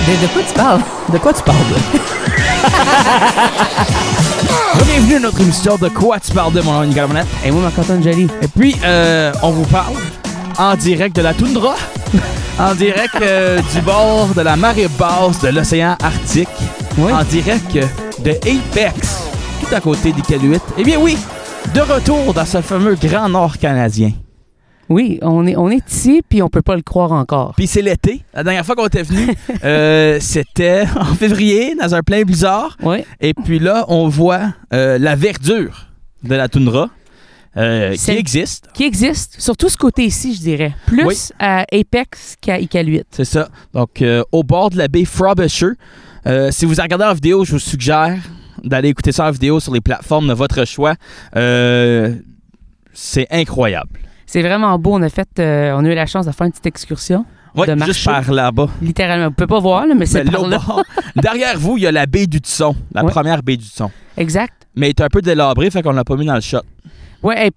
De quoi tu parles? De quoi tu parles? Bienvenue à notre émission De quoi tu parles de mon nom est Nicolas Monette. Et moi, Marc-Antoine Joly. Et puis, on vous parle en direct de la toundra, en direct du bord de la marée basse de l'océan Arctique, Oui. en direct de Apex, tout à côté d'Iqaluit. Eh bien oui, de retour dans ce fameux Grand Nord canadien. Oui, on est ici, puis on peut pas le croire encore. Puis c'est l'été. La dernière fois qu'on était venu, c'était en février, dans un plein blizzard. Oui. Et puis là, on voit la verdure de la toundra qui existe. Qui existe, surtout ce côté ici, je dirais. Plus Oui. à Apex qu'à Iqaluit. C'est ça. Donc, au bord de la baie Frobisher. Si vous regardez la vidéo, je vous suggère d'aller écouter ça en vidéo sur les plateformes de votre choix. C'est incroyable. C'est vraiment beau. On a eu la chance de faire une petite excursion. Oui, de juste marcher. par là-bas. Littéralement. Vous pouvez pas voir, là, mais c'est Mais par là, au là. bord, derrière vous, il y a la baie du Tusson, la Ouais. première baie du Tusson. Exact. Mais elle est un peu délabrée, fait qu'on l'a pas mis dans le shot. Oui, elle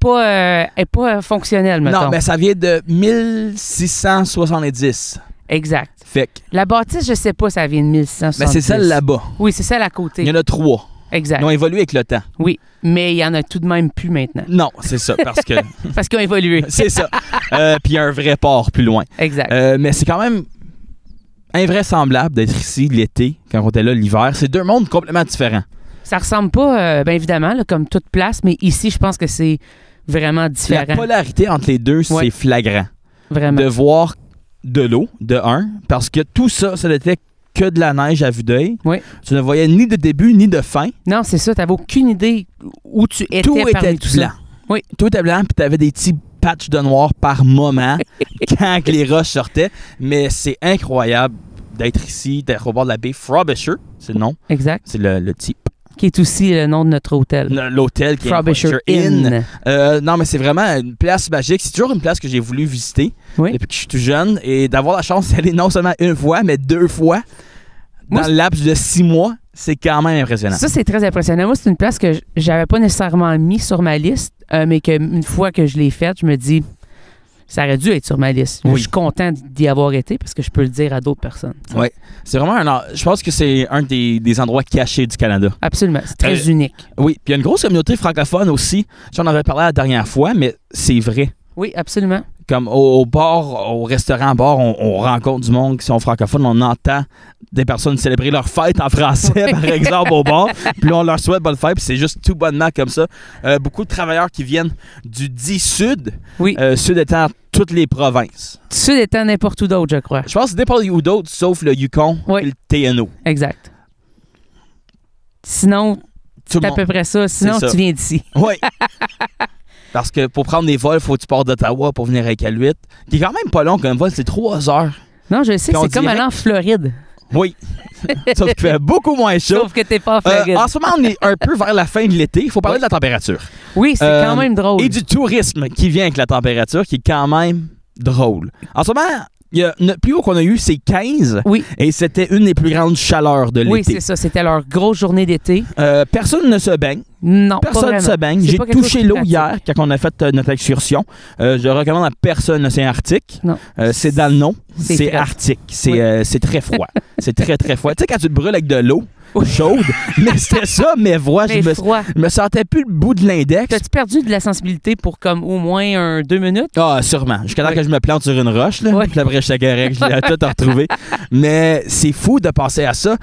est pas fonctionnelle, mettons. Non, mais ça vient de 1670. Exact. Fait que, La bâtisse, je sais pas, ça vient de 1670. mais c'est celle là-bas. Oui, c'est celle à côté. Il y en a 3. Exact. Ils ont évolué avec le temps. Oui, mais il y en a tout de même plus maintenant. Non, c'est ça, parce que... Parce qu'ils ont évolué. c'est ça. Puis il y a un vrai port plus loin. Exact. Mais c'est quand même invraisemblable d'être ici l'été, quand on était là l'hiver. C'est deux mondes complètement différents. Ça ressemble pas, bien évidemment, là, comme toute place, mais ici, je pense que c'est vraiment différent. La polarité entre les deux, Ouais. c'est flagrant. Vraiment. De voir de l'eau, de un, parce que tout ça, ça n'était que de la neige à vue d'œil. Oui. Tu ne voyais ni de début ni de fin. Non, c'est ça. T'avais aucune idée où tu étais Tout parmi était tout blanc. ça. Oui. Tout était blanc, puis tu avais des petits patchs de noir par moment quand que les roches sortaient. Mais c'est incroyable d'être ici, d'être au bord de la baie Frobisher, c'est le nom. Exact. C'est le type. Qui est aussi le nom de notre hôtel. L'hôtel qui est Frobisher Inn. Inn. Non, mais c'est vraiment une place magique. C'est toujours une place que j'ai voulu visiter Oui. depuis que je suis tout jeune. Et d'avoir la chance d'y aller non seulement une fois, mais 2 fois Moi, dans le laps de 6 mois, c'est quand même impressionnant. Ça, c'est très impressionnant. Moi, c'est une place que j'avais pas nécessairement mis sur ma liste, mais qu'une fois que je l'ai faite, je me dis, ça aurait dû être sur ma liste. Oui. Je suis content d'y avoir été parce que je peux le dire à d'autres personnes. Oui. C'est vraiment je pense que c'est un des endroits cachés du Canada. Absolument. C'est très unique. Oui. Puis il y a une grosse communauté francophone aussi. J'en avais parlé la dernière fois, mais c'est vrai. Oui, absolument. Comme au bar, au restaurant bar, on rencontre du monde qui sont francophones. On entend des personnes célébrer leur fête en français, par exemple, au bar. Puis on leur souhaite bonne fête. Puis c'est juste tout bonnement comme ça. Beaucoup de travailleurs qui viennent du dit sud. Oui. Sud étant toutes les provinces. Sud étant n'importe où d'autre, je crois. Je pense que c'est n'importe où d'autre, sauf le Yukon Oui. et le TNO. Exact. Sinon, Tout c'est le à monde. peu près ça. Sinon, C'est ça. tu viens d'ici. Oui. Parce que pour prendre des vols, il faut que tu pars d'Ottawa pour venir à Iqaluit. Qui est quand même pas long comme vol, c'est 3 heures. Non, je sais, Puis on c'est comme dirait- aller en Floride. Oui. Sauf qu'il fait beaucoup moins chaud. Sauf que t'es pas en Floride. En ce moment, on est un peu vers la fin de l'été. Il faut parler de la température. Oui, c'est quand même drôle. Et du tourisme qui vient avec la température, qui est quand même drôle. En ce moment, notre plus haut qu'on a eu, c'est 15. Oui. Et c'était une des plus grandes chaleurs de l'été. Oui, c'est ça. C'était leur grosse journée d'été. Personne ne se baigne. Non, pas Personne ne vraiment. se baigne. C'est J'ai pas quelque chose touché de l'eau pratique. hier quand on a fait notre excursion. Je recommande à personne l'océan Arctique. Non. C'est dans le nom. C'est C'est frais. arctique. C'est Oui. c'est très froid. C'est très, très froid. Tu sais, quand tu te brûles avec de l'eau Oui. chaude, mais c'était ça, mes voix. Mais froid. Je me sentais plus le bout de l'index. T'as-tu perdu de la sensibilité pour comme au moins 2 minutes? Ah, sûrement. Jusqu'à temps Oui. que je me plante sur une roche. Là. Oui. Puis après, je suis correct. Je l'ai tout retrouvé. Mais c'est fou de penser à ça.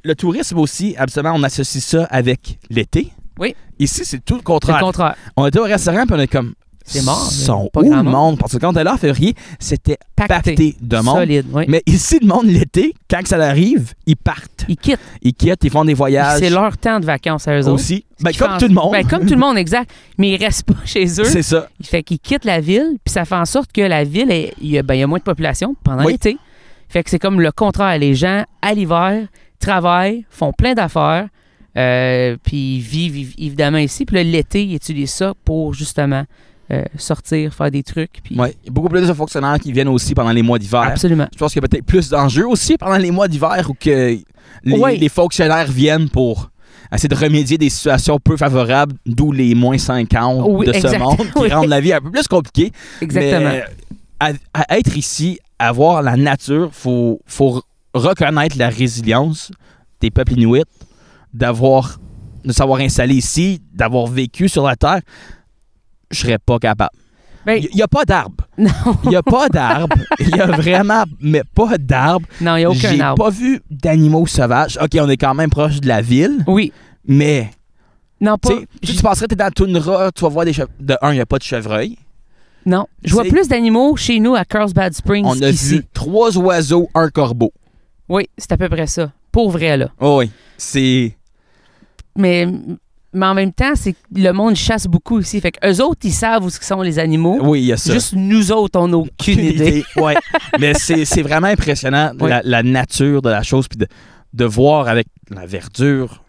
Le tourisme aussi, absolument, on associe ça avec l'été. Oui. Ici, c'est tout le C'est contraire. le contraire. On était au restaurant puis on est comme... C'est mort, Ils sont pas où grand le monde. monde? Parce que quand on était là en février, c'était pacté de monde. Solide, oui. Mais ici, le monde, l'été, quand que ça arrive, ils partent. Ils quittent. Ils quittent, ils font des voyages. C'est leur temps de vacances à eux autres. aussi. Ben, Qui comme fait tout le monde. Ben, comme tout le monde, exact. Mais ils restent pas chez eux. C'est ça. Fait qu'ils quittent la ville, puis ça fait en sorte que la ville, il y a moins de population pendant Oui. l'été. Fait que c'est comme le contraire. Les gens, à l'hiver, travaillent, font plein d'affaires, puis ils vivent évidemment ici. Puis là, l'été, ils utilisent ça pour justement sortir, faire des trucs. Puis... Ouais. Il y a beaucoup plus de fonctionnaires qui viennent aussi pendant les mois d'hiver. Absolument. Je pense qu'il y a peut-être plus d'enjeux aussi pendant les mois d'hiver où que les fonctionnaires viennent pour essayer de remédier des situations peu favorables, d'où les moins 50 Oui, de ce exact. monde qui Oui. rendent la vie un peu plus compliquée. Exactement. Mais à être ici, à voir la nature, faut reconnaître la résilience des peuples inuits, de s'avoir installé ici, d'avoir vécu sur la Terre, je serais pas capable. Il n'y a pas d'arbre. Non. Il n'y a pas d'arbre. Il y a vraiment mais pas d'arbre. Non, il n'y a aucun arbre. J'ai pas vu d'animaux sauvages. OK, on est quand même proche de la ville. Oui. Mais, non, pas. tu penserais que tu es dans la toundra, tu vas voir des de un, il n'y a pas de chevreuil. Non. Je vois plus d'animaux chez nous à Carlsbad Springs On a qu'ici. vu 3 oiseaux, un corbeau. Oui, c'est à peu près ça. Pour vrai, là. Oh oui, c'est... Mais en même temps, c'est que le monde chasse beaucoup ici. Fait qu'eux autres, ils savent où sont les animaux. Oui, il y a ça. Juste nous autres, on n'a aucune idée. Ouais. Mais c'est vraiment impressionnant, oui. la nature de la chose, puis de voir avec la verdure.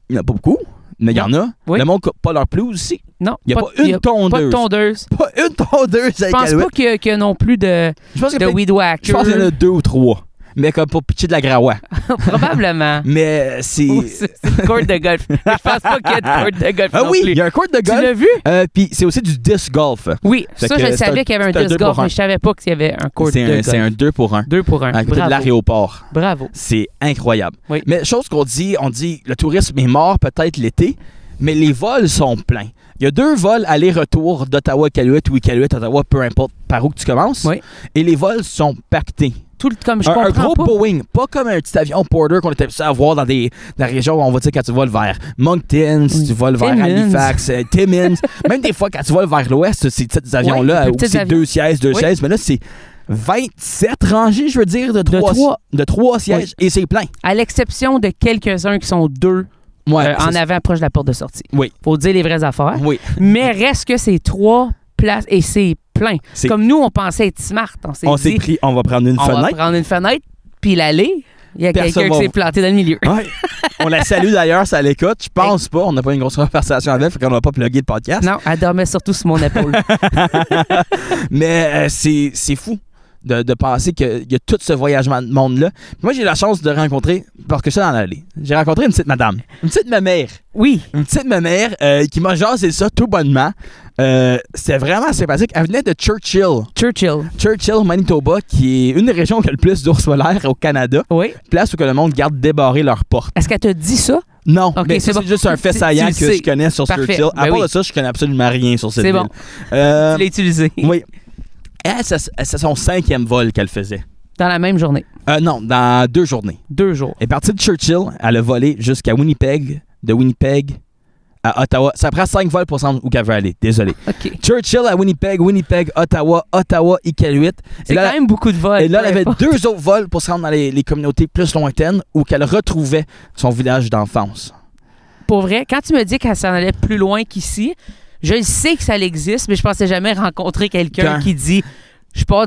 Il n'y en a pas beaucoup, mais il y en a. Oui. Le monde n'a pas leur pelouse ici. Non. Il n'y a pas une tondeuse. Pas de tondeuse. Pas une tondeuse Je pense pas qu'il y a non plus de weed whacker. Je pense qu'il y en a 2 ou 3. Mais comme pour pitcher de la grawa. Probablement. Mais c'est... c'est une courte de golf. Je pense pas qu'il y a de courte de golf. Ah oui, il y a un court de golf. Tu l'as vu? Puis c'est aussi du disc golf. Oui, ça, je savais qu'il y avait un disc golf, mais je savais pas qu'il y avait un court de golf. C'est un 2 pour 1. 2 pour 1. À côté de l'aéroport. Bravo. C'est incroyable. Oui. Mais chose qu'on dit, on dit le tourisme est mort peut-être l'été, mais les vols sont pleins. Il y a 2 vols aller-retour d'Ottawa à Iqaluit ou Iqaluit à Ottawa, peu importe par où que tu commences. Oui. Et les vols sont pactés. Comme je comprends un gros pas. Boeing, pas comme un petit avion Porter qu'on était habitué à voir dans la région où on va dire quand tu voles vers Moncton, si tu voles vers Halifax, Timmins. Même des fois quand tu voles vers l'ouest, ces petits avions-là, où c'est 2 sièges, mais là c'est 27 rangées, je veux dire, de 3 sièges, et c'est plein. À l'exception de quelques-uns qui sont 2 en avant, proche de la porte de sortie. Oui. Faut dire les vraies affaires. Oui. Mais reste que c'est 3 places et c'est plein. Comme nous, on pensait être smart. On s'est dit, on va prendre une fenêtre. On va prendre une fenêtre, puis l'aller. Il y a quelqu'un qui s'est planté dans le milieu. Ouais. On la salue d'ailleurs, ça l'écoute. Je pense pas. On n'a pas une grosse conversation avec, fait qu'on n'a pas plugué le podcast. Non, elle dormait surtout sur mon épaule. Mais c'est fou de penser qu'il y a tout ce voyagement de monde-là. Moi, j'ai la chance de rencontrer, parce que je suis dans l'allée, j'ai rencontré une petite madame, une petite mamère. Oui. Une petite mamère qui m'a jasé ça tout bonnement. C'était vraiment sympathique. Elle venait de Churchill, Manitoba, qui est une des régions qui a le plus d'ours polaires au Canada. Oui. Place où que le monde garde débarrer leurs portes. Est-ce qu'elle t'a dit ça? Non, okay, mais c'est juste un fait saillant que je connais sur Churchill. À part de ça, je connais absolument rien sur cette ville. C'est bon. Tu l'as utilisé. Oui. C'est son 5e vol qu'elle faisait. Dans la même journée? Non, dans 2 journées. 2 jours. Elle est partie de Churchill, elle a volé jusqu'à Winnipeg, de Winnipeg à Ottawa. Ça prend 5 vols pour se rendre où qu'elle veut aller. Désolé. Okay. Churchill à Winnipeg, Ottawa, Iqaluit. C'est quand même beaucoup de vols. Et là, elle avait 2 autres vols pour se rendre dans les communautés plus lointaines où qu'elle retrouvait son village d'enfance. Pour vrai, quand tu me dis qu'elle s'en allait plus loin qu'ici, je sais que ça existe, mais je pensais jamais rencontrer quelqu'un qui dit je pars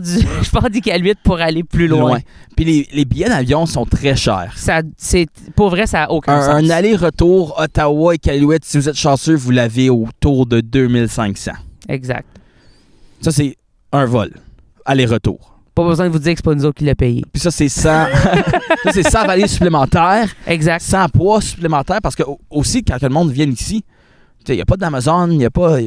d'Iqaluit pour aller plus loin. Puis les billets d'avion sont très chers. Pour vrai, ça n'a aucun sens. Un aller-retour Ottawa-Iqaluit, si vous êtes chanceux, vous l'avez autour de 2500. Exact. Ça, c'est un vol. Aller-retour. Pas besoin de vous dire que c'est pas nous autres qui l'a payé. Puis ça, c'est 100... ça, c'est 100 valises supplémentaires. Exact. 100 poids supplémentaires. Parce que aussi, quand le monde vient ici, il n'y a pas d'Amazon, il n'y a pas...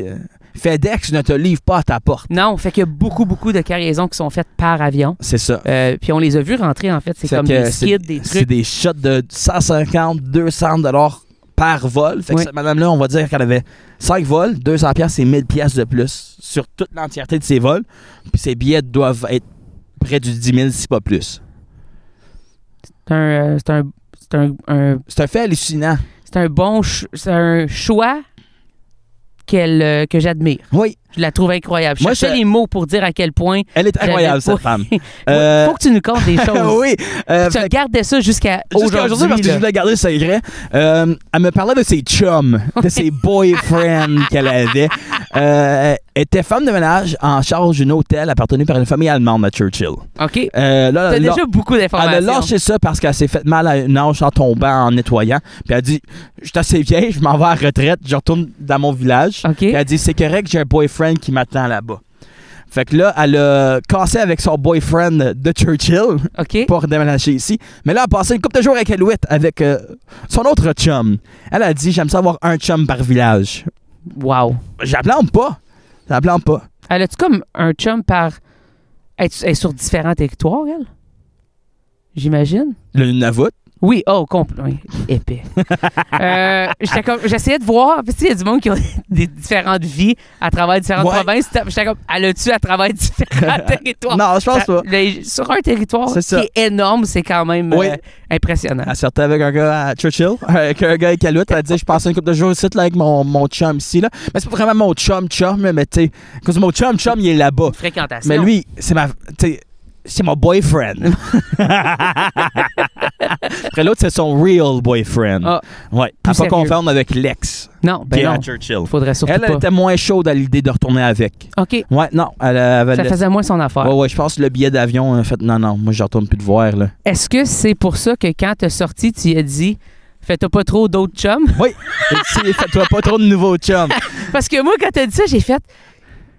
FedEx ne te livre pas à ta porte. Non, fait qu'il y a beaucoup de cargaisons qui sont faites par avion. C'est ça. Puis on les a vus rentrer, en fait. C'est comme des skids, des trucs. C'est des shots de 150, 200 $ par vol. Fait que cette madame-là, on va dire qu'elle avait 5 vols, 200 $, c'est 1000 $ de plus sur toute l'entièreté de ses vols. Puis ses billets doivent être près du 10 000, si pas plus. C'est un fait hallucinant. C'est un choix que j'admire. Oui. Je la trouve incroyable. Je cherchais les mots pour dire à quel point... Elle est incroyable, cette femme. Faut que tu nous contes des choses. Oui. Tu regardais ça jusqu'à aujourd'hui. Parce que je voulais garder le secret. Elle me parlait de ses chums, de ses boyfriends qu'elle avait. Elle était femme de ménage en charge d'un hôtel appartenu par une famille allemande à Churchill. OK. T'as déjà beaucoup d'informations. Elle a lâché ça parce qu'elle s'est fait mal à une hanche en tombant, en nettoyant. Puis elle a dit, je suis assez vieille, je m'en vais à la retraite, je retourne dans mon village. OK. Puis elle a dit, c'est correct, j'ai un boyfriend qui m'attend là-bas. Fait que là, elle a cassé avec son boyfriend de Churchill pour déménager ici. Mais là, elle a passé une couple de jours avec Iqaluit avec son autre chum. Elle a dit, j'aime ça avoir un chum par village. Wow. Je la blâme pas. Elle a-tu comme un chum par... Elle est sur différents territoires, elle? j'imagine. Le Nunavut. Oui, complet. Oui, épais. J'essayais de voir, parce qu'il y a du monde qui a des différentes vies à travers différentes provinces. J'étais comme, elle a-tu à travers différents territoires? Non, je pense pas. Sur un territoire C'est ça. qui est énorme, c'est quand même impressionnant. Elle sortait avec un gars à Churchill, avec un gars à Iqaluit. Elle dit, je passais une couple de jours ici là, avec mon chum ici. Là. Mais c'est pas vraiment mon chum, mais tu sais, parce que mon chum, il est là-bas. Fréquentation. Mais lui, c'est mon boyfriend. Après l'autre, c'est son real boyfriend. Ah, ouais. À pas confondre avec l'ex. Non, qui est non. à Churchill. Faudrait surtout Elle était moins chaude à l'idée de retourner avec. OK. Ouais, non. Ça faisait moins son affaire. Ouais, je pense que le billet d'avion, en fait, non, moi, je retourne plus te voir, là. Est-ce que c'est pour ça que quand t'es sorti, tu as dit fais-toi pas trop d'autres chums? Oui. Fais-toi pas trop de nouveaux chums. Parce que moi, quand t'as dit ça, j'ai fait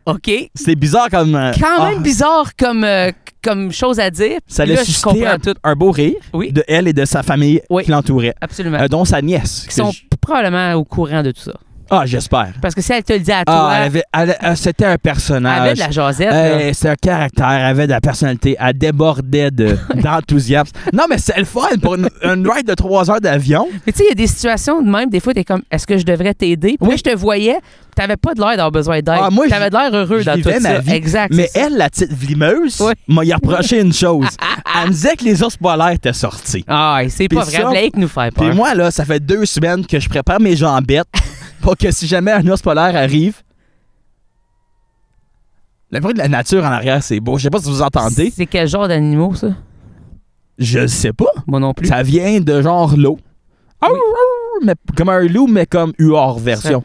OK. C'est bizarre comme. Quand même bizarre comme chose à dire. Ça l'a suscité un beau rire de elle et de sa famille qui l'entourait. Absolument. Dont sa nièce. Qui sont probablement au courant de tout ça. Ah, j'espère. Parce que si elle te le dit à toi... c'était un personnage. Elle avait de la jasette. C'était un caractère, elle avait de la personnalité. Elle débordait d'enthousiasme. Non, mais c'est le fun pour une ride de 3 heures d'avion. Mais tu sais, il y a des situations de même, des fois, t'es comme, est-ce que je devrais t'aider? Puis là, je te voyais, t'avais pas de l'air d'avoir besoin d'aide. T'avais de l'air heureux dans tout ça. Vie. Exact. Mais elle, la petite vlimeuse, m'a y reproché une chose. Elle me disait que les ours polaires étaient sortis. Ah, c'est pas vrai. Blake nous fait peur. Puis moi, là, ça fait 2 semaines que je prépare mes jambettes pour que si jamais un ours polaire arrive, le bruit de la nature en arrière, c'est beau. Je sais pas si vous entendez. C'est quel genre d'animaux, ça? Je sais pas. Moi non plus. Ça vient de genre l'eau. Oui. Mais comme un loup, mais comme UR version.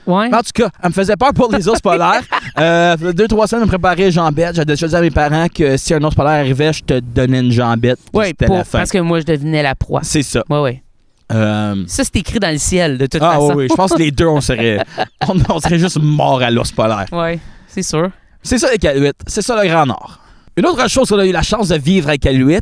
Ouais. En tout cas, elle me faisait peur pour les ours polaires. 2-3 semaines, je me préparais une jambette. J'avais déjà dit à mes parents que si un ours polaire arrivait, je te donnais une jambette. Oui, parce que moi, je devinais la proie. C'est ça. Oui. Ça, c'est écrit dans le ciel, de toute façon. Ah oui, je pense que les deux, on serait juste morts à l'ours polaire. Oui, c'est sûr. C'est ça, Iqaluit. C'est ça, le Grand Nord. Une autre chose qu'on a eu la chance de vivre à Iqaluit,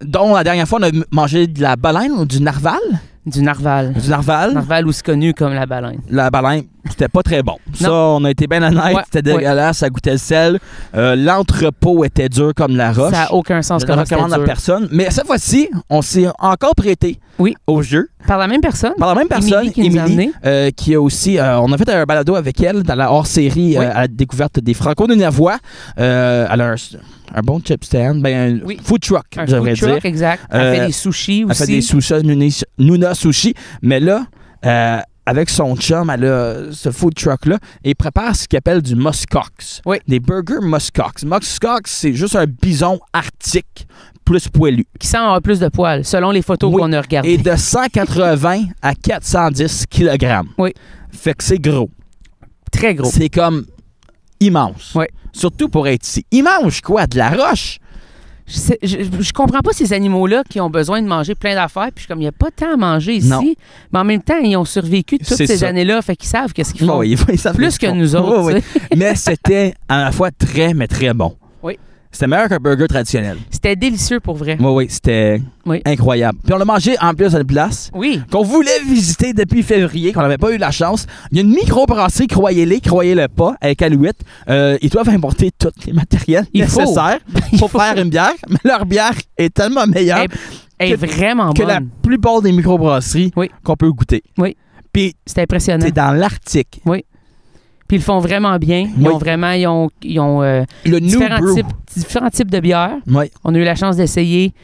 dont la dernière fois, on a mangé de la baleine ou du narval. Du narval. Du narval. Narval, aussi connu comme la baleine. La baleine, c'était pas très bon. Ça, on a été bien honnête. C'était dégueulasse, ça goûtait le sel. L'entrepôt était dur comme la roche. Ça n'a aucun sens comme ça. Je ne recommande à personne. Mais cette fois-ci, on s'est encore prêté au jeu. Par la même personne. Par la même personne, Émilie, qui a aussi... on a fait un balado avec elle dans la hors-série à la découverte des Franco-Nunavois. Elle a un bon chip stand, un food truck, j'aimerais dire. Food truck, exact. Elle fait des sushis aussi. Elle fait des sushis, Nuna Sushi. Mais là, avec son chum, elle a ce food truck-là et prépare ce qu'il appelle du muskox. Oui. Des burgers muskox. Muskox, c'est juste un bison arctique plus poilu. Qui sent avoir plus de poils, selon les photos qu'on a regardées. Et de 180 à 410 kg. Oui. Fait que c'est gros. Très gros. C'est comme immense. Oui. Surtout pour être ici. Il mange quoi? De la roche? Je comprends pas ces animaux-là qui ont besoin de manger plein d'affaires. Puis comme il n'y a pas tant à manger ici. Non. Mais en même temps, ils ont survécu toutes ces années-là. Fait qu'ils savent qu'est-ce qu'ils font. Oui, ils savent plus que nous autres. Mais c'était à la fois mais très bon. Oui. C'était meilleur qu'un burger traditionnel. C'était délicieux pour vrai. Oui, c'était incroyable. Puis on l'a mangé en plus à une place qu'on voulait visiter depuis février, qu'on n'avait pas eu la chance. Il y a une microbrasserie, croyez-le pas, avec Iqaluit. Ils doivent importer tous les matériels nécessaires pour faire une bière. Mais leur bière est tellement meilleure que la plupart des microbrasseries qu'on peut goûter. Oui. Puis c'est impressionnant. C'est dans l'Arctique. Oui. Puis ils le font vraiment bien. Ils ont différents types de bières. Oui. On a eu la chance d'essayer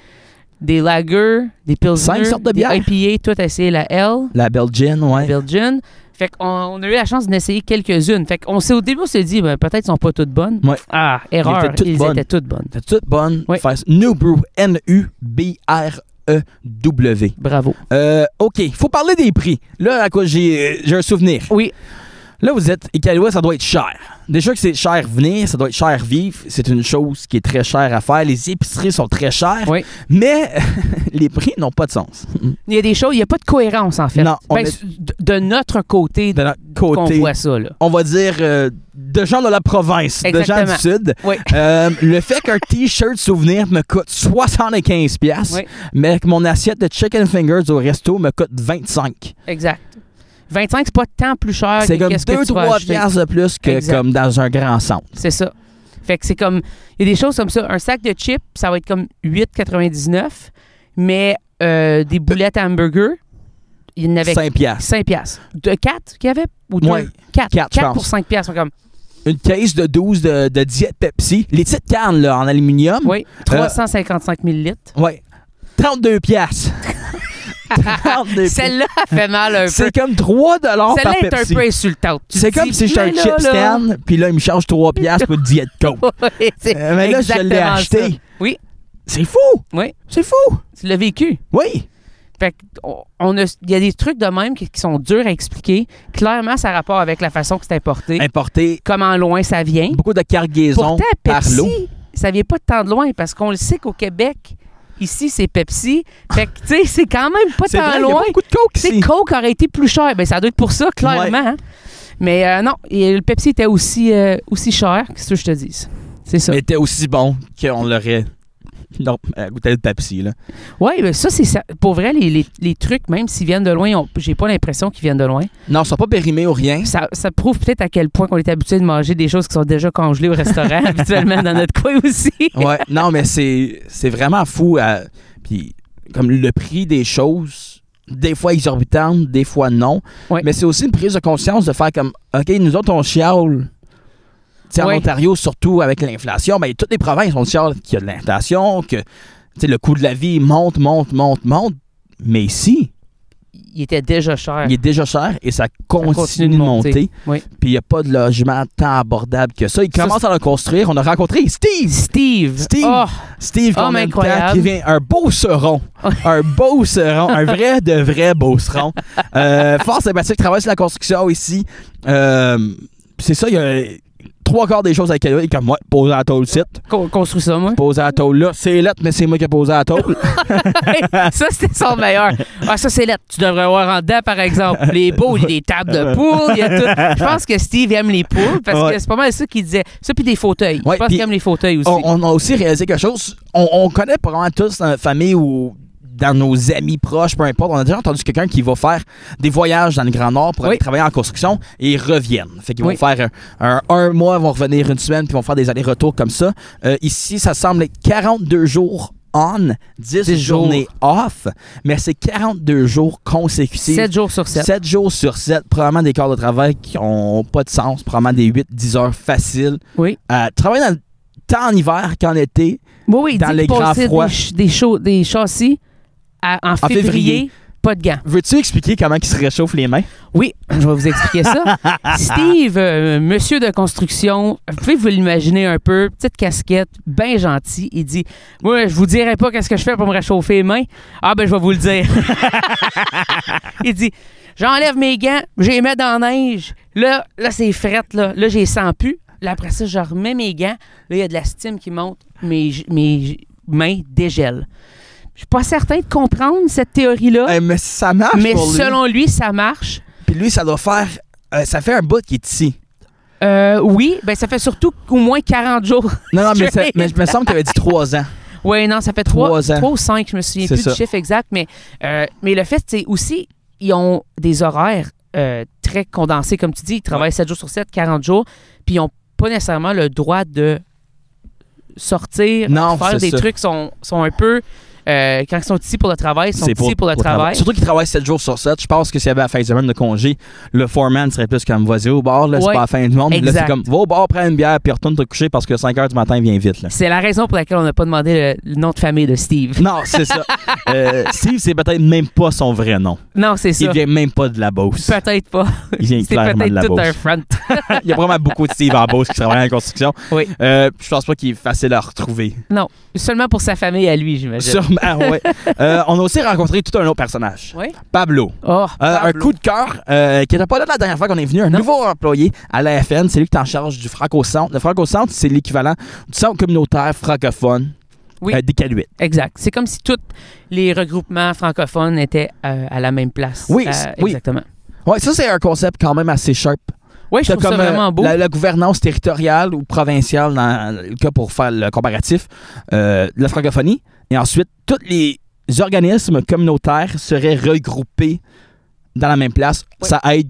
des lagers, des pilsner, 5 sortes de bières. Des IPA, tout a essayé la L. La Belgian, oui. La Belgian. Fait qu'on a eu la chance d'essayer quelques-unes. Fait qu'on au début, on s'est dit, peut-être qu'elles sont pas toutes bonnes. Ouais. Ah, erreur. Ils étaient toutes bonnes. C'était toutes bonnes. Oui. New Brew, N-U-B-R-E-W. Bravo. OK, il faut parler des prix. Là, à quoi j'ai un souvenir. Oui. Là, vous êtes Iqaluit, ça doit être cher. Déjà que c'est cher venir, ça doit être cher vivre. C'est une chose qui est très chère à faire. Les épiceries sont très chères. Oui. Mais les prix n'ont pas de sens. Il y a des choses, il n'y a pas de cohérence, en fait. Non. De notre côté, qu'on voit ça. Là. On va dire de gens de la province, exactement. De gens du Sud. Oui. Le fait qu'un T-shirt souvenir me coûte 75$, mais que mon assiette de chicken fingers au resto me coûte 25$. Exact. 25, c'est pas tant plus cher c'est que comme 2-3$ de plus que comme dans un grand centre. C'est ça. Fait que c'est comme, il y a des choses comme ça. Un sac de chips, ça va être comme 8,99, mais des boulettes à hamburger, il y en avait 5 piastres. 5 piastres. De 4 qu'il y avait? Ou 2? Ouais. 4. 4, 4 je pour pense. 5 piastres. Comme, Une caisse de 12 de Diet Pepsi. Les petites cannes là, en aluminium. oui, 355 millilitres. Ouais. 32 piastres. 32 piastres. Celle-là fait mal un peu. C'est comme 3 $ par Celle-là est un Pepsi. peu insultante. Tu C'est te comme dis, si j'étais un mais là, chip là. stand, puis là, il me charge 3 piastres pour une Diet Coke. Oui, c'est Mais là, je l'ai exactement acheté. ça. Oui, C'est fou! oui. C'est fou! Tu l'as vécu. Oui! Fait il y a des trucs de même qui sont durs à expliquer. Clairement, ça a rapport avec la façon que c'est importé. Importé, Comment loin ça vient. beaucoup de cargaisons Pourtant, par l'eau. Pepsi, ça vient pas de tant de loin parce qu'on le sait qu'au Québec, ici, c'est Pepsi. Fait que, tu sais, c'est quand même pas C'est tant vrai, il y a loin. pas beaucoup de Coke Tu sais, ici. Coke aurait été plus cher. Ben, ça doit être pour ça, clairement. Hein. Mais non, et le Pepsi était aussi cher que ce que je te dis. C'est ça. Mais était aussi bon qu'on l'aurait goûté le Pepsi. Là. Oui, mais ça, c'est ça. Pour vrai, les trucs, même s'ils viennent de loin, j'ai pas l'impression qu'ils viennent de loin. Non, ils sont pas périmés ou rien. Ça prouve peut-être à quel point qu'on est habitué de manger des choses qui sont déjà congelées au restaurant, habituellement dans notre coin aussi. Ouais, non, mais c'est vraiment fou. Puis, comme le prix des choses, des fois exorbitantes, des fois non. Ouais. Mais c'est aussi une prise de conscience de faire comme, OK, nous autres, on chiale. Tu sais, en Ouais. Ontario, surtout avec l'inflation, ben, toutes les provinces, on chiale qu'il y a de l'inflation, que tu sais, le coût de la vie monte. Mais ici, Il était déjà cher. il est déjà cher et ça continue de monter. Oui. Puis il n'y a pas de logement tant abordable que ça. Ils commencent à le construire. On a rencontré Steve. Steve. Oh, Steve, qu'on mais aime tant, incroyable. qui vient un beau seron. Un beau seron. Un vrai de vrai beau seron. Fort sympathique. Travaille sur la construction ici. C'est ça, il y a 3/4 des choses avec elle. Comme moi, poser à la tôle site. construit ça, moi. Poser à la tôle là. C'est lettre, mais c'est moi qui ai posé à la tôle. Ça, c'était son meilleur. Ah, ça, c'est lettre. Tu devrais voir en dedans, par exemple. Les beaux, il y a des tables de poules, il y a tout. Je pense que Steve aime les poules parce Ouais. que c'est pas mal ça qu'il disait. Ça, puis des fauteuils. Ouais, Je pense puis qu'il aime les fauteuils aussi. On a aussi réalisé quelque chose. On connaît probablement tous dans notre famille ou dans nos amis proches, peu importe. On a déjà entendu quelqu'un qui va faire des voyages dans le Grand Nord pour aller travailler en construction et ils reviennent. Fait qu'ils vont faire un mois, ils vont revenir une semaine, puis ils vont faire des allers-retours comme ça. Ici, ça semble être 42 jours on, 10 journées off, mais c'est 42 jours consécutifs. 7 jours sur 7. 7 jours sur 7, probablement des quarts de travail qui n'ont pas de sens, probablement des 8-10 heures faciles. Oui. Travailler dans le temps en hiver qu'en été, Oui, il dans dit les qu'il grands passait froids. des châssis en février, pas de gants. Veux-tu expliquer comment ils se réchauffent les mains? Oui, je vais vous expliquer ça. Steve, monsieur de construction, vous pouvez vous l'imaginer un peu, petite casquette, bien gentil. Il dit, moi, je vous dirai pas qu'est-ce que je fais pour me réchauffer les mains. Ah, ben, je vais vous le dire. Il dit, j'enlève mes gants, je les mets dans la neige. Là c'est frette, là. Là, j'ai sens plus. Là, après ça, je remets mes gants. Là, il y a de la stime qui monte. Mes mains dégèlent. Je suis pas certain de comprendre cette théorie-là. Mais ça marche Mais pour lui. selon lui, ça marche. Puis lui, ça doit faire... ça fait un bout qui est ici. Oui, ben ça fait surtout au moins 40 jours. Non, mais je me semble qu'il avait dit 3 ans. Oui, non, ça fait 3 ans. 3 ou 5, je me souviens C'est plus ça. du chiffre exact. Mais le fait, c'est aussi, ils ont des horaires très condensés, comme tu dis. Ils travaillent 7 jours sur 7, 40 jours. Puis ils n'ont pas nécessairement le droit de sortir, Non, faire c'est des ça. trucs sont un peu... quand ils sont ici pour le travail, ils sont ici pour le travail. Surtout qu'il travaille 7 jours sur 7. Je pense que s'il y avait la fin de semaine de congé, le foreman serait plus comme vas-y au bar, là, c'est Ouais, pas la fin du monde. Là, exact. c'est comme va au bar, prends une bière, puis retourne te coucher parce que 5 h du matin vient vite. Là. C'est la raison pour laquelle on n'a pas demandé le nom de famille de Steve. Non, c'est ça. Steve, c'est peut-être même pas son vrai nom. Non, c'est ça. Il vient même pas de la Beauce. Peut-être pas. Il vient C'est clairement de la peut-être tout Beauce. un front. Il y a vraiment beaucoup de Steve en Beauce qui travaillent en construction. Oui. Je pense pas qu'il est facile à retrouver. Non, seulement pour sa famille à lui, j'imagine. Sûrement, oui. On a aussi rencontré tout un autre personnage. Oui. Pablo. Oh, Un Pablo. coup de cœur qui n'était pas là la dernière fois qu'on est venu. Un Non. nouveau employé à la FN. C'est lui qui est en charge du Franco-Centre. Le Franco-Centre, c'est l'équivalent du centre communautaire francophone Oui. d'Iqaluit. Exact. C'est comme si tous les regroupements francophones étaient à la même place. Oui, oui. Exactement. Ouais, ça, c'est un concept quand même assez sharp. Oui, je T'as trouve ça comme vraiment beau. la gouvernance territoriale ou provinciale, dans le cas pour faire le comparatif, de la francophonie. Et ensuite, tous les organismes communautaires seraient regroupés dans la même place. Oui. Ça aide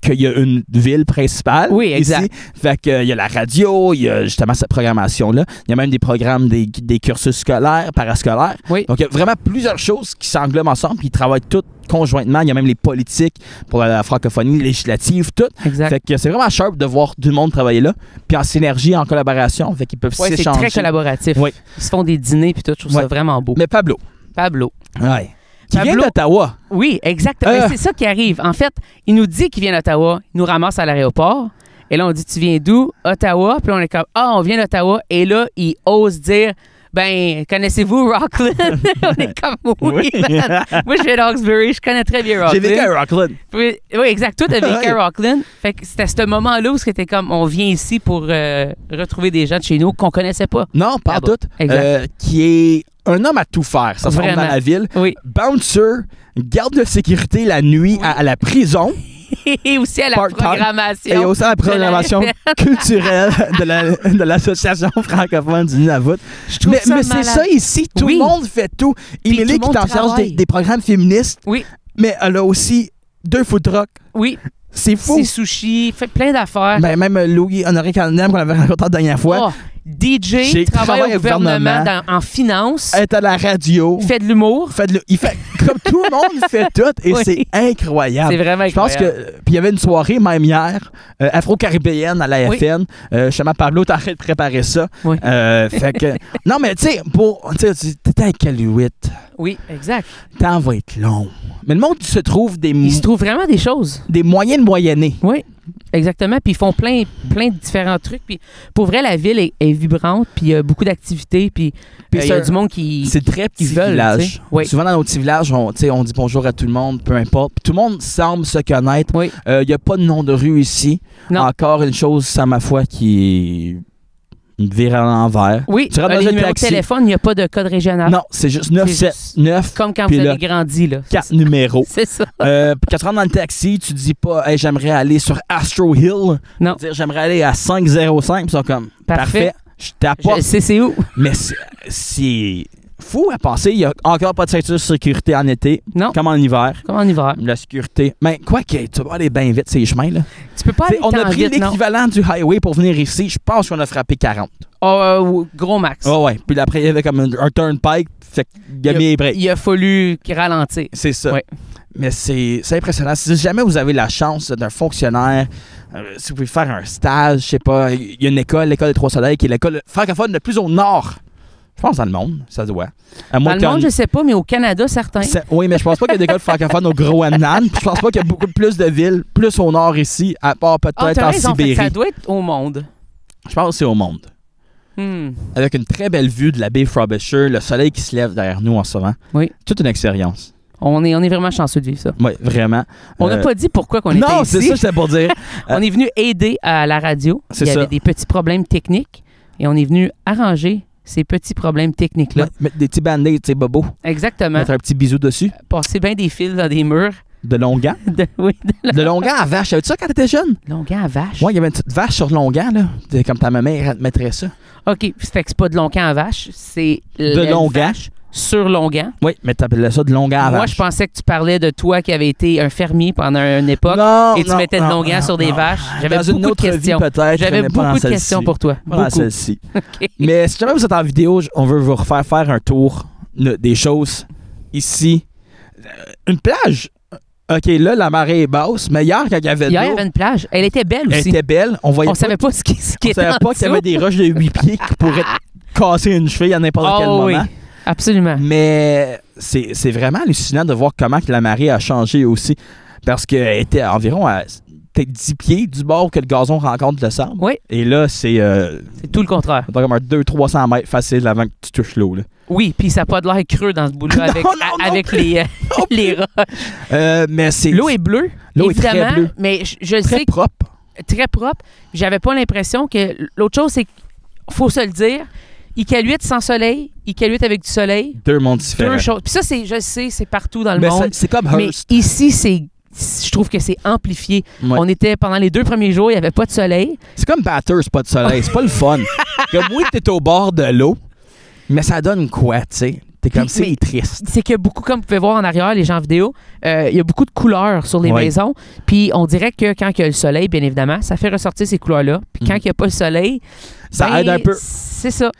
qu'il y a une ville principale. Oui, exact. Ici. Fait qu'il y a la radio, il y a justement cette programmation-là. Il y a même des programmes, des cursus scolaires, parascolaires. Oui. Donc, il y a vraiment plusieurs choses qui s'englobent ensemble, puis ils travaillent toutes conjointement. Il y a même les politiques pour la francophonie législative, tout. Exact. Fait que c'est vraiment sharp de voir tout le monde travailler là, puis en synergie, en collaboration. Fait qu'ils peuvent Oui, c'est s'échanger. très collaboratif. Oui. Ils se font des dîners puis tout. Je trouve ça vraiment beau. Mais Pablo. Pablo. Ouais. Qui vient Pablo- d'Ottawa. Oui, exactement. Mais c'est ça qui arrive. En fait, il nous dit qu'il vient d'Ottawa. Il nous ramasse à l'aéroport. Et là, on dit, tu viens d'où? Ottawa. Puis là, on est comme, ah, on vient d'Ottawa. Et là, il ose dire, ben, connaissez-vous Rockland? On est comme, oui, man. Moi, je viens d'Hawkesbury. Je connais très bien Rockland. J'ai vécu à Rockland. Oui, exact. Toi, t'as vécu à Rockland. Fait que c'était à ce moment-là où c'était comme, on vient ici pour retrouver des gens de chez nous qu'on connaissait pas. Non, pas Ah, tout. exact. Qui est un homme à tout faire. Ça se passe Vraiment. dans la ville. Oui. Bouncer, garde de sécurité la nuit Oui. à la prison. Et aussi à la Part-time. programmation. Et aussi à la programmation culturelle de l'Association francophone du Nunavut. Je trouve ça mais c'est malade. ça ici. Tout Oui. le monde fait tout. Puis Émilie tout qui le est en monde charge travaille. des programmes féministes, Oui, mais elle a aussi 2 food trucks. oui. C'est fou. C'est sushi, fait plein d'affaires. Ben, même Louis Honoré Canadian qu'on avait rencontré la dernière fois, Oh, DJ, J'ai travaille travaillé au au gouvernement, gouvernement. en finance, est à la radio. fait de l'humour. Il fait comme tout le monde fait tout et Oui. c'est incroyable. C'est vraiment Je pense incroyable. que. Puis il y avait une soirée, même hier, afro-caribéenne à la Oui. FN. Justement, Pablo, t'as arrêté de préparer ça. Oui. Fait que. Non, mais tu sais, t'étais avec Caluit. Oui, exact. Le temps va être long. Mais le monde se trouve Il se trouve vraiment des choses. des moyens de moyenner. Oui, exactement. Puis ils font plein de différents trucs. Puis pour vrai, la ville est vibrante. Puis il y a beaucoup d'activités. Puis il y a c'est- du monde qui. C'est très petit veulent, tu village. sais. Oui. Souvent dans nos petits villages, on dit bonjour à tout le monde, peu importe. Puis tout le monde semble se connaître. Oui. Il n'y a pas de nom de rue ici. Non. Encore une chose, c'est à ma foi, qui vire à l'envers. Oui, Tu rentres dans les un numéros de taxi. téléphone, il n'y a pas de code régional. Non, c'est juste 9, C'est 7, juste 9, Comme quand Puis vous là, avez grandi, là. 4 numéros. C'est ça. Puis quand tu rentres dans le taxi, tu dis pas hey, j'aimerais aller sur Astro Hill. Non. Tu dis j'aimerais aller à 505. Ils sont comme Parfait. je t'apporte. Je sais c'est où. Mais c'est fou à penser. Il n'y a encore pas de ceinture de sécurité en été. Non. Comme en hiver. Comme en hiver. La sécurité. Mais quoi que tu vas aller bien vite ces chemins. Là. Tu peux pas aller On a tant pris vite, non. l'équivalent du highway pour venir ici. Je pense qu'on a frappé 40. Gros max. Oh ouais. Puis après, il y avait comme un turnpike. Fait qu'il a mis les breaks. Il a fallu qu'il ralentisse. C'est ça. Ouais. Mais c'est impressionnant. Si jamais vous avez la chance d'un fonctionnaire, si vous pouvez faire un stage, je sais pas, il y a une école, l'école des Trois-Soleils, qui est l'école francophone le plus au nord. Je pense dans le monde, ça se doit. Dans le monde, je sais pas, mais au Canada, certains. Oui, mais je pense pas qu'il y a d'école francophone au Groenland. Puis je pense pas qu'il y a beaucoup plus de villes, plus au nord ici, à part peut-être t'as en raison, fait que Sibérie. ça doit être au monde. Je pense que c'est au monde. Avec une très belle vue de la baie Frobisher, le soleil qui se lève derrière nous en ce moment. Oui. Toute une expérience. On est vraiment chanceux de vivre ça. Oui, vraiment. On n'a pas dit pourquoi qu'on était Non, ici. c'est ça que j'étais pour dire. On est venu aider à la radio. C'est Il y avait ça. des petits problèmes techniques et on est venu arranger ces petits problèmes techniques-là. Ouais, mettre des petits band-aids, tu sais, bobo. Exactement. Mettre un petit bisou dessus. Passer bien des fils dans des murs. De Longan. Oui, De Longan à vache. Savais-tu ça quand t'étais jeune? Longuan à vache. Ouais, il y avait une petite vache sur Longan, là. Comme ta maman, elle te mettrait ça. OK, fait que c'est pas de Longuan à vache, c'est De Longan. vache sur Longuan. Oui, mais t'appelais ça de Longan à vache. Moi, je pensais que tu parlais de toi qui avais été un fermier pendant une époque Non, et tu non, mettais de non, Longuan non, sur des non. vaches. J'avais Dans une beaucoup de autre vie, questions. peut-être, J'avais mais pas dans beaucoup de celle-ci. questions pour toi. Pas dans Beaucoup. celle-ci. OK. Mais si jamais vous êtes en vidéo, on veut vous refaire faire un tour des choses ici. Une plage. OK, là, la marée est basse, mais hier, quand il y avait de Hier, il y l'eau, avait une plage. Elle était belle elle aussi. était belle. On voyait On savait pas ce qui on était savait en pas qu'il y avait dessous. des roches de 8 pieds qui pourraient casser une cheville à n'importe quel Oh moment. oui, absolument. Mais c'est vraiment hallucinant de voir comment que la marée a changé aussi. Parce qu'elle était environ à peut-être 10 pieds du bord que le gazon rencontre le sable. Oui. Et là, c'est C'est tout le contraire. comme un 200-300 mètres facile avant que tu touches l'eau. là. Oui, puis ça n'a pas de l'air creux dans ce bout-là avec, Non, non, avec les, les roches. Mais c'est L'eau est bleue, L'eau est très évidemment, bleue. mais je très sais propre. très propre. J'avais pas l'impression que... L'autre chose, c'est qu'il faut se le dire, Iqaluit sans soleil, Iqaluit avec du soleil, Deux mondes différents. deux choses. Puis ça, je sais, c'est partout dans le Mais monde. c'est comme Mais Hearst. ici, je trouve que c'est amplifié. Ouais. On était, pendant les 2 premiers jours, il n'y avait pas de soleil. C'est comme Batters, pas de soleil. C'est pas le fun. Comme oui, t'es au bord de l'eau, mais ça donne quoi, tu sais? T'es comme, Puis, c'est mais- triste. C'est que beaucoup, comme vous pouvez voir en arrière, les gens en vidéo, il y a beaucoup de couleurs sur les Ouais. maisons. Puis on dirait que quand il y a le soleil, bien évidemment, ça fait ressortir ces couleurs-là. Puis quand il n'y a pas le soleil, Ça ben, aide un peu. C'est ça.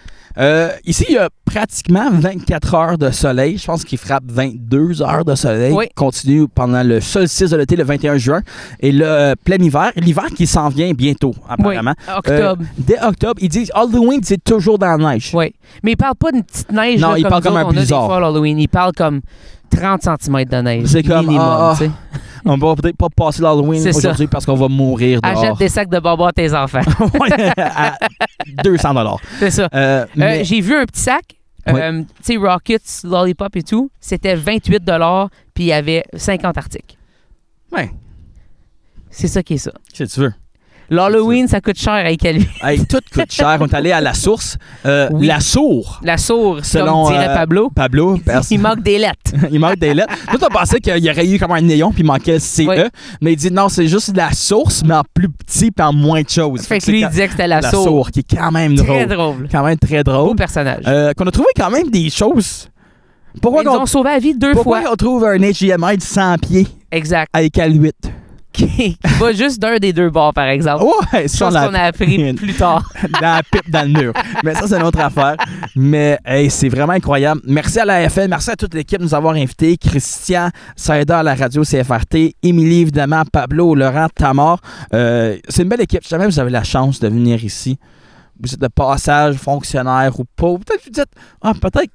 Ici, il y a pratiquement 24 heures de soleil. Je pense qu'il frappe 22 heures de soleil. Oui. Continue pendant le solstice de l'été, le 21 juin. Et le plein hiver, l'hiver qui s'en vient bientôt, apparemment. Oui, octobre. Dès octobre, ils disent Halloween, c'est toujours dans la neige. Oui. Mais il parle pas d'une petite neige. Non, là, il comme parle nous comme autres, un on a des blizzard. fois à l'Halloween. Il parle comme 30 cm de neige. C'est comme, minimum. tu sais. On va peut-être pas passer l'Halloween C'est ça. aujourd'hui parce qu'on va mourir Achète dehors. des sacs de bonbons à tes enfants. Ouais, à 200 $. C'est ça. Mais- J'ai vu un petit sac. Oui. Tu sais, Rockets, Lollipop et tout. C'était 28 puis il y avait 50 articles. Ouais, C'est ça qui est ça. si tu veux. L'Halloween, ça coûte cher à Iqaluit. Hey, tout coûte cher. On est allé à la source. Oui. La source. La source, Selon, comme dirait Pablo. Pablo, Il manque des lettres. il manque des lettres. Toi, t'as pensé qu'il y aurait eu comme un néon puis il manquait CE. Oui. Mais il dit non, c'est juste la source, mais en plus petit puis en moins de choses. Fait que c'est lui, il quand- disait que c'était la la source. source, qui est quand même Très drôle. drôle. Quand même très Beau drôle. personnage. Qu'on a trouvé quand même des choses. Pourquoi Ils nous ont sauvé la vie 2 pourquoi fois. on trouve un HDMI de 100 pieds Exact. avec L8? Qui va juste d'un des deux bords, par exemple. Ouais, ça, Chose qu'on a appris plus tard. dans la pipe dans le mur. Mais ça, c'est une autre affaire. Mais hey, c'est vraiment incroyable. Merci à la FN, merci à toute l'équipe de nous avoir invités. Christian, Saïda à la radio CFRT, Émilie, évidemment, Pablo, Laurent, Tamar. C'est une belle équipe. Si jamais vous avez la chance de venir ici, vous êtes de passage, fonctionnaire ou pas, peut-être vous dites, peut-être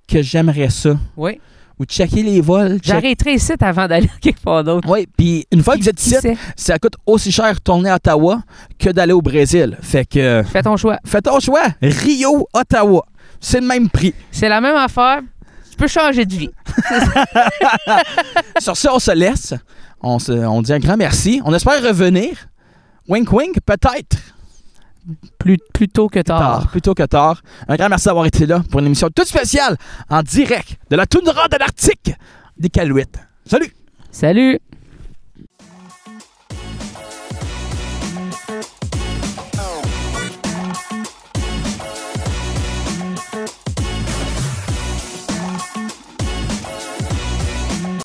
que j'aimerais ça. Oui. Ou checker les vols. J'arrêterai ici avant d'aller quelque part d'autre. Oui, puis une fois que vous êtes Qui ici, sait? ça coûte aussi cher retourner à Ottawa que d'aller au Brésil. Fait que Fais ton choix. fais ton choix. Rio, Ottawa. C'est le même prix. C'est la même affaire. Tu peux changer de vie. Sur ça, on se laisse. On dit un grand merci. On espère revenir. Wink wink, peut-être. Plus tôt que tard. Plutôt que tard. Un grand merci d'avoir été là pour une émission toute spéciale en direct de la toundra de l'Arctique d'Iqaluit. Salut! Salut!